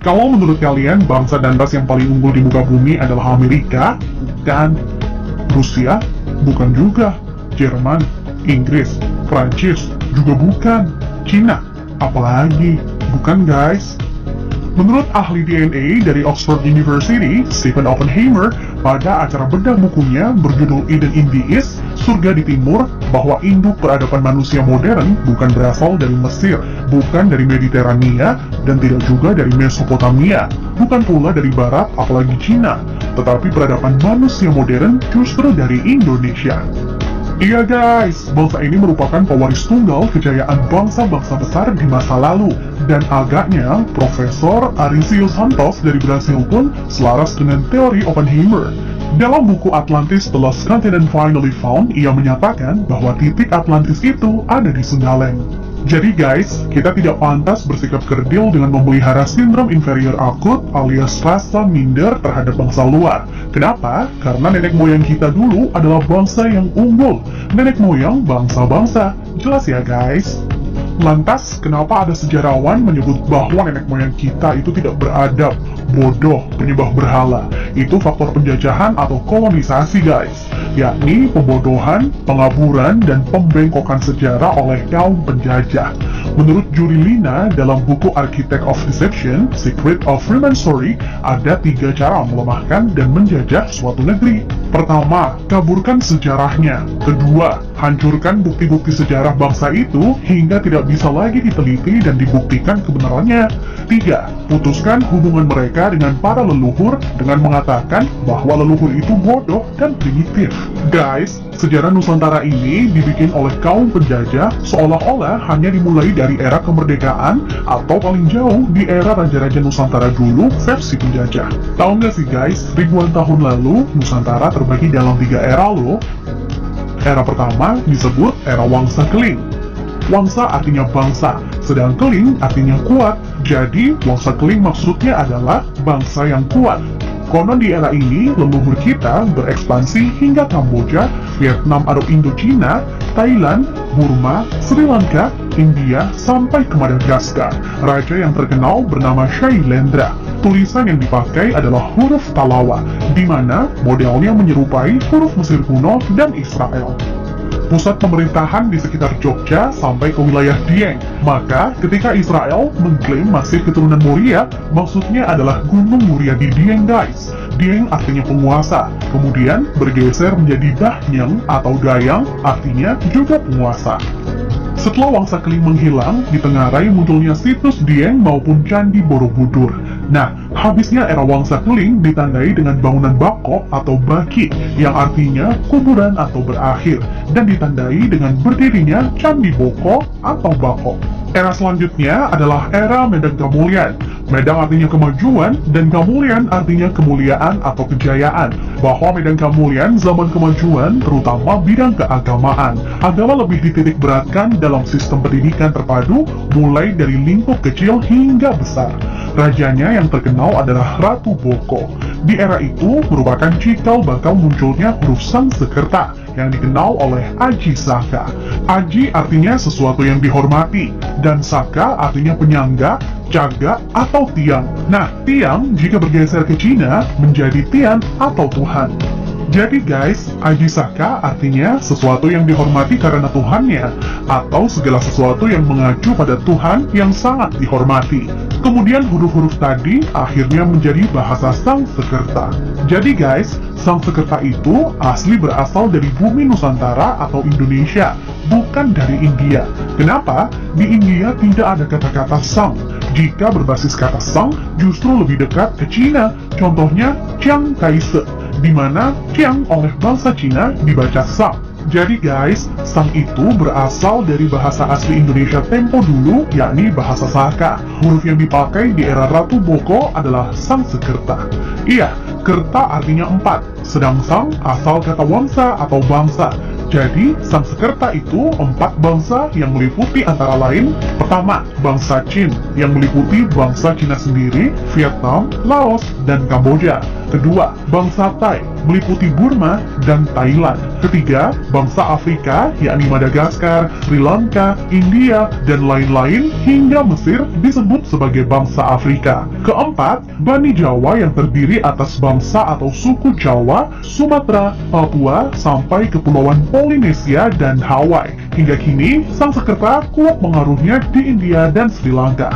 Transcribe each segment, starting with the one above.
Kalau menurut kalian, bangsa dan ras yang paling unggul di muka bumi adalah Amerika? Bukan. Rusia? Bukan juga. Jerman? Inggris? Prancis? Juga bukan. Cina? Apalagi? Bukan guys. Menurut ahli DNA dari Oxford University, Stephen Oppenheimer, pada acara bedah bukunya berjudul Eden in the East, Surga di Timur, bahwa induk peradaban manusia modern bukan berasal dari Mesir, bukan dari Mediterania, dan tidak juga dari Mesopotamia, bukan pula dari Barat, apalagi Cina, tetapi peradaban manusia modern justru dari Indonesia. Iya guys, bangsa ini merupakan pewaris tunggal kejayaan bangsa-bangsa besar di masa lalu. Dan agaknya, Profesor Arisio Santos dari Brasil pun selaras dengan teori Oppenheimer. Dalam buku Atlantis The Lost Continent Finally Found, ia menyatakan bahwa titik Atlantis itu ada di Sundaland. Jadi guys, kita tidak pantas bersikap kerdil dengan memelihara sindrom inferior akut alias rasa minder terhadap bangsa luar. Kenapa? Karena nenek moyang kita dulu adalah bangsa yang unggul. Nenek moyang bangsa-bangsa. Jelas ya guys? Lantas, kenapa ada sejarawan menyebut bahwa nenek moyang kita itu tidak beradab, bodoh, penyembah berhala? Itu faktor penjajahan atau kolonisasi guys, yakni pembodohan, pengaburan, dan pembengkokan sejarah oleh kaum penjajah. Menurut Juri Lina dalam buku Architect of Deception, Secret of Freemasonry, ada 3 cara melemahkan dan menjajah suatu negeri. Pertama, kaburkan sejarahnya. Kedua, hancurkan bukti-bukti sejarah bangsa itu hingga tidak bisa lagi diteliti dan dibuktikan kebenarannya. 3. Putuskan hubungan mereka dengan para leluhur dengan mengatakan bahwa leluhur itu bodoh dan primitif. Guys, sejarah Nusantara ini dibikin oleh kaum penjajah seolah-olah hanya dimulai dari era kemerdekaan atau paling jauh di era Raja-Raja Nusantara dulu versi penjajah. Tahu nggak sih guys, ribuan tahun lalu Nusantara terbagi dalam 3 era loh. Era pertama disebut era Wangsa Keling. Wangsa artinya bangsa, sedang Keling artinya kuat. Jadi, Wangsa Keling maksudnya adalah bangsa yang kuat. Konon di era ini, leluhur kita berekspansi hingga Kamboja, Vietnam atau Indochina, Thailand, Burma, Sri Lanka, India, sampai ke Madagaskar. Raja yang terkenal bernama Shailendra. Tulisan yang dipakai adalah huruf Talawa, di mana modelnya menyerupai huruf Mesir kuno dan Israel. Pusat pemerintahan di sekitar Jogja sampai ke wilayah Dieng. Maka, ketika Israel mengklaim masih keturunan Moria, maksudnya adalah Gunung Moria di Dieng guys. Dieng artinya penguasa, kemudian bergeser menjadi Dahyang atau Dayang, artinya juga penguasa. Setelah Wangsa Keling menghilang, ditengarai munculnya situs Dieng maupun Candi Borobudur. Nah, habisnya era Wangsa Keling ditandai dengan bangunan Bako atau Baki, yang artinya kuburan atau berakhir, dan ditandai dengan berdirinya Candi Boko atau Bako. Era selanjutnya adalah era Medang Kamulyan. Medang artinya kemajuan, dan Kamulyan artinya kemuliaan atau kejayaan. Bahwa Medang Kamulyan zaman kemajuan, terutama bidang keagamaan. Agama lebih dititik beratkan dalam sistem pendidikan terpadu, mulai dari lingkup kecil hingga besar. Rajanya yang terkenal adalah Ratu Boko. Di era itu merupakan cikal bakal munculnya huruf Sanskerta yang dikenal oleh Aji Saka. Aji artinya sesuatu yang dihormati, dan Saka artinya penyangga, jaga, atau tiang. Nah, tiang jika bergeser ke Cina menjadi Tian atau Tuhan. Jadi guys, Aji Saka artinya sesuatu yang dihormati karena Tuhannya, atau segala sesuatu yang mengacu pada Tuhan yang sangat dihormati. Kemudian huruf-huruf tadi akhirnya menjadi bahasa Sanskerta. Jadi guys, Sanskerta itu asli berasal dari bumi Nusantara atau Indonesia, bukan dari India. Kenapa? Di India tidak ada kata-kata Sang. Jika berbasis kata Sang, justru lebih dekat ke Cina. Contohnya Chiang Kai-shek, di mana Chiang oleh bangsa Cina dibaca Sang. Jadi guys, Sang itu berasal dari bahasa asli Indonesia tempo dulu, yakni bahasa Saka. Huruf yang dipakai di era Ratu Boko adalah Sanskerta. Iya, kerta artinya 4, sedang Sang asal kata wangsa atau bangsa. Jadi, Sanskerta itu 4 bangsa yang meliputi antara lain, pertama, bangsa Qin, yang meliputi bangsa Cina sendiri, Vietnam, Laos, dan Kamboja. Kedua, bangsa Thai, meliputi Burma dan Thailand. Ketiga, bangsa Afrika, yakni Madagaskar, Sri Lanka, India, dan lain-lain, hingga Mesir disebut sebagai bangsa Afrika. Keempat, Bani Jawa yang terdiri atas bangsa atau suku Jawa, Sumatera, Papua, sampai Kepulauan Polinesia dan Hawaii. Hingga kini, Sanskerta kuat pengaruhnya di India dan Sri Lanka.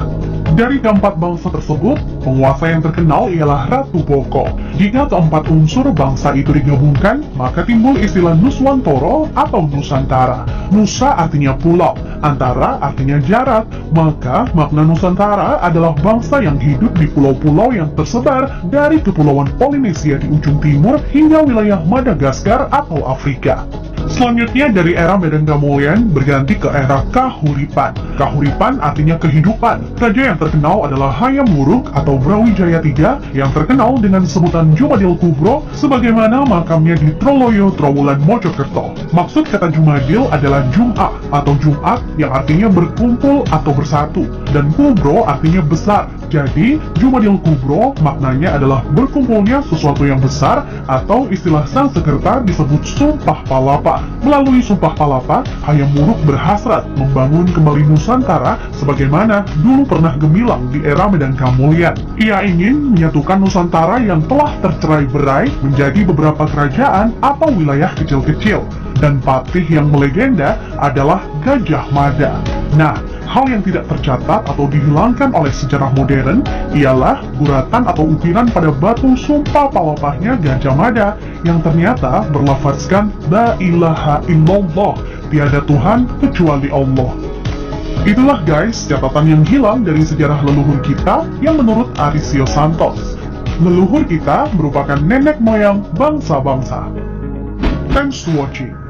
Dari keempat bangsa tersebut, penguasa yang terkenal ialah Ratu Boko. Jika keempat unsur bangsa itu digabungkan, maka timbul istilah Nuswantara atau Nusantara. Nusa artinya pulau, antara artinya jarak, maka makna Nusantara adalah bangsa yang hidup di pulau-pulau yang tersebar dari Kepulauan Polinesia di ujung timur hingga wilayah Madagaskar atau Afrika. Selanjutnya dari era Medan Gamulyan berganti ke era Kahuripan. Kahuripan artinya kehidupan. Raja yang terkenal adalah Hayam Wuruk atau Brawijaya III yang terkenal dengan sebutan Jumadil Kubro sebagaimana makamnya di Troloyo, Trowulan, Mojokerto. Maksud kata Jumadil adalah Jum'ah atau Jumat yang artinya berkumpul atau bersatu, dan Kubro artinya besar. Jadi, Jumadil Kubro maknanya adalah berkumpulnya sesuatu yang besar atau istilah Sanskerta disebut Sumpah Palapa. Melalui Sumpah Palapa, Hayam Wuruk berhasrat membangun kembali Nusantara sebagaimana dulu pernah gemilang di era Medan Gamulyan. Ia ingin menyatukan Nusantara yang telah tercerai-berai menjadi beberapa kerajaan atau wilayah kecil-kecil. Dan patih yang melegenda adalah Gajah Mada. Nah, hal yang tidak tercatat atau dihilangkan oleh sejarah modern ialah guratan atau ukiran pada batu sumpah palapahnya Gajah Mada yang ternyata berlafazkan La ilaha illallah, tiada Tuhan kecuali Allah. Itulah guys catatan yang hilang dari sejarah leluhur kita yang menurut Arisio Santos. Leluhur kita merupakan nenek moyang bangsa-bangsa. Thanks for watching.